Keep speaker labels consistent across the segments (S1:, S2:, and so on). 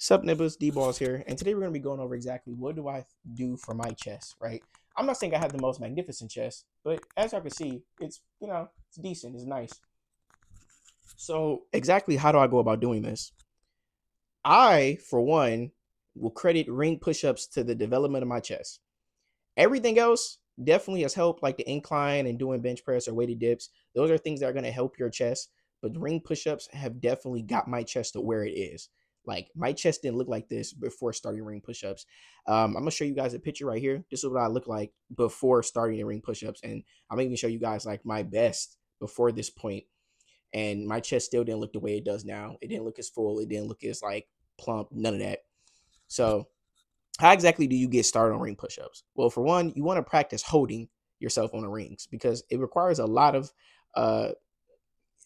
S1: Sup Nibbas, D-Balls here, and today we're going to be going over exactly what do I do for my chest, right? I'm not saying I have the most magnificent chest, but as y'all can see, it's decent, it's nice. So exactly how do I go about doing this? I, for one, will credit ring push-ups to the development of my chest. Everything else definitely has helped, like the incline and doing bench press or weighted dips. Those are things that are going to help your chest. But ring push-ups have definitely got my chest to where it is. Like my chest didn't look like this before starting ring push-ups. I'm gonna show you guys a picture right here. This is what I look like before starting the ring push-ups, and I'm even show you guys like my best before this point. And my chest still didn't look the way it does now. It didn't look as full. It didn't look as like plump. None of that. So how exactly do you get started on ring push-ups? Well, for one, you want to practice holding yourself on the rings because it requires a lot of uh,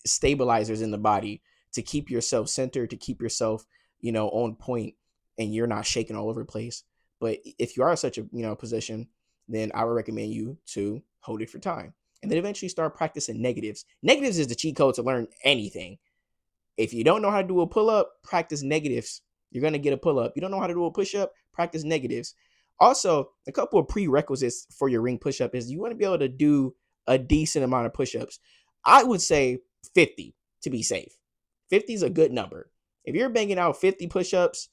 S1: stabilizers in the body to keep yourself centered, to keep yourself, on point, and you're not shaking all over the place. But if you are in such a position, then I would recommend you to hold it for time, and then eventually start practicing negatives. Negatives is the cheat code to learn anything. If you don't know how to do a pull up, practice negatives. You're going to get a pull up. You don't know how to do a push up, practice negatives. Also, a couple of prerequisites for your ring push up is you want to be able to do a decent amount of push ups. I would say 50 to be safe. 50 is a good number. If you're banging out 50 push ups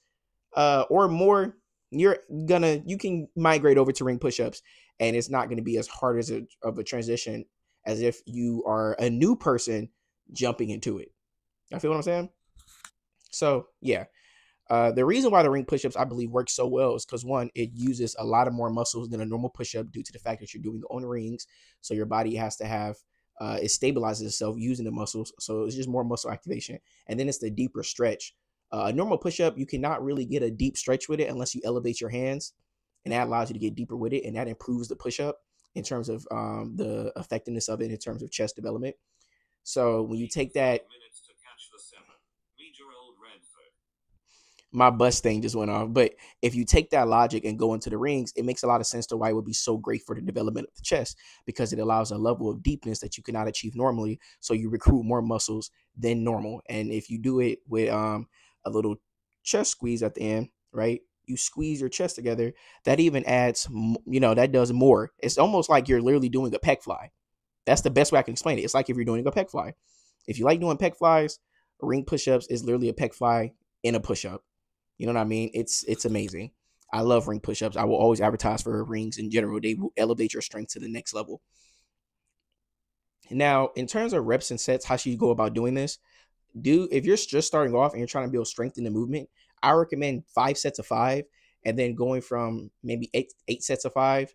S1: or more, you can migrate over to ring push ups, and it's not going to be as hard of a transition as if you are a new person jumping into it. I feel what I'm saying? So yeah, the reason why the ring push-ups I believe work so well is because one, it uses a lot of more muscles than a normal push-up due to the fact that you're doing it on rings. So your body has to have it stabilizes itself using the muscles. So it's just more muscle activation, and then it's the deeper stretch. A normal push-up you cannot really get a deep stretch with it unless you elevate your hands, and that allows you to get deeper with it, and that improves the push-up in terms of the effectiveness of it in terms of chest development. So when you take that, my bus thing just went off. But if you take that logic and go into the rings, it makes a lot of sense to why it would be so great for the development of the chest because it allows a level of deepness that you cannot achieve normally. So you recruit more muscles than normal. And if you do it with a little chest squeeze at the end, right? You squeeze your chest together. That even adds, that does more. It's almost like you're literally doing a pec fly. That's the best way I can explain it. It's like if you're doing a pec fly. If you like doing pec flies, ring push-ups is literally a pec fly in a push-up. You know what I mean? It's amazing. I love ring push-ups. I will always advertise for rings in general. They will elevate your strength to the next level. Now, in terms of reps and sets, how should you go about doing this? If you're just starting off and you're trying to build strength in the movement, I recommend 5 sets of 5, and then going from maybe eight sets of 5,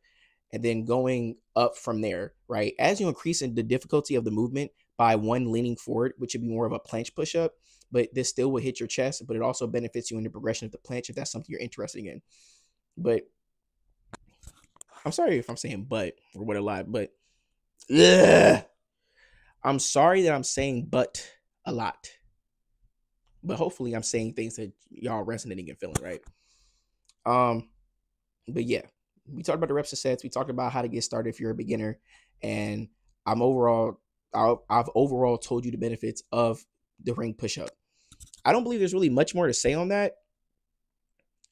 S1: and then going up from there, right? As you increase in the difficulty of the movement by one leaning forward, which would be more of a planche push-up, but this still will hit your chest, but it also benefits you in the progression of the planche if that's something you're interested in. But I'm sorry if I'm saying but or what a lot, but ugh, I'm sorry that I'm saying but a lot. But hopefully I'm saying things that y'all resonating and feeling, right? But yeah, we talked about the reps and sets. We talked about how to get started if you're a beginner, and I've overall told you the benefits of the ring push-up. I don't believe there's really much more to say on that.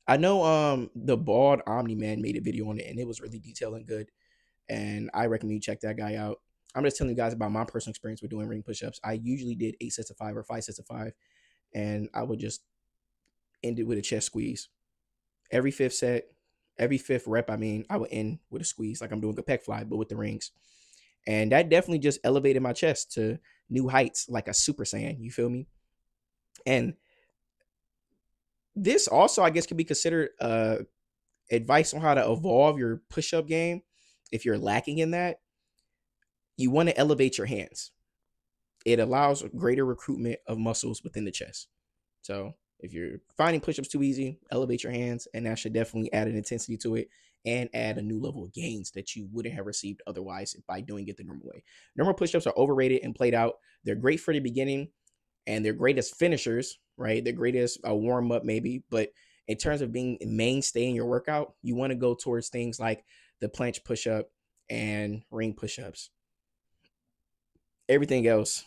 S1: I know the Bald Omni Man made a video on it, and it was really detailed and good, and I recommend you check that guy out. I'm just telling you guys about my personal experience with doing ring push-ups. I usually did 8 sets of 5 or 5 sets of 5, and I would just end it with a chest squeeze. Every fifth rep, I would end with a squeeze, like I'm doing a pec fly, but with the rings. And that definitely just elevated my chest to new heights, like a Super Saiyan. You feel me? And this also, I guess, can be considered advice on how to evolve your push-up game. If you're lacking in that, you want to elevate your hands. It allows greater recruitment of muscles within the chest. So if you're finding push-ups too easy, elevate your hands, and that should definitely add an intensity to it and add a new level of gains that you wouldn't have received otherwise by doing it the normal way. Normal push-ups are overrated and played out. They're great for the beginning, and they're great as finishers, right? They're great as a warm-up maybe, but in terms of being mainstay in your workout, you want to go towards things like the planche push-up and ring push-ups. Everything else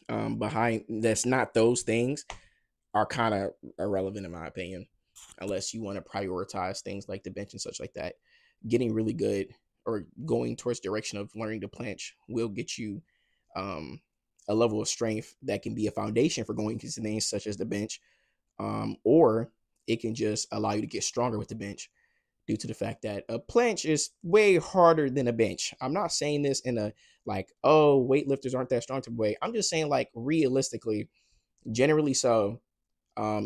S1: behind that's not those things are kind of irrelevant in my opinion, unless you want to prioritize things like the bench and such like that. Getting really good or going towards direction of learning to planche will get you um, a level of strength that can be a foundation for going into things such as the bench, or it can just allow you to get stronger with the bench due to the fact that a planche is way harder than a bench. I'm not saying this in a like, oh, weightlifters aren't that strong to way. I'm just saying like realistically, generally so,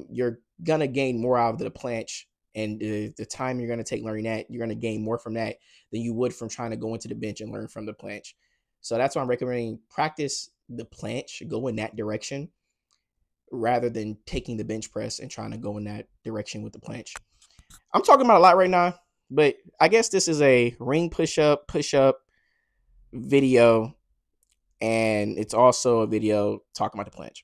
S1: you're gonna gain more out of the planche and the time you're gonna take learning that, you're gonna gain more from that than you would from trying to go into the bench and learn from the planche. So that's why I'm recommending practice the planche, go in that direction rather than taking the bench press and trying to go in that direction with the planche. I'm talking about a lot right now, but I guess this is a ring push up video, and it's also a video talking about the planche.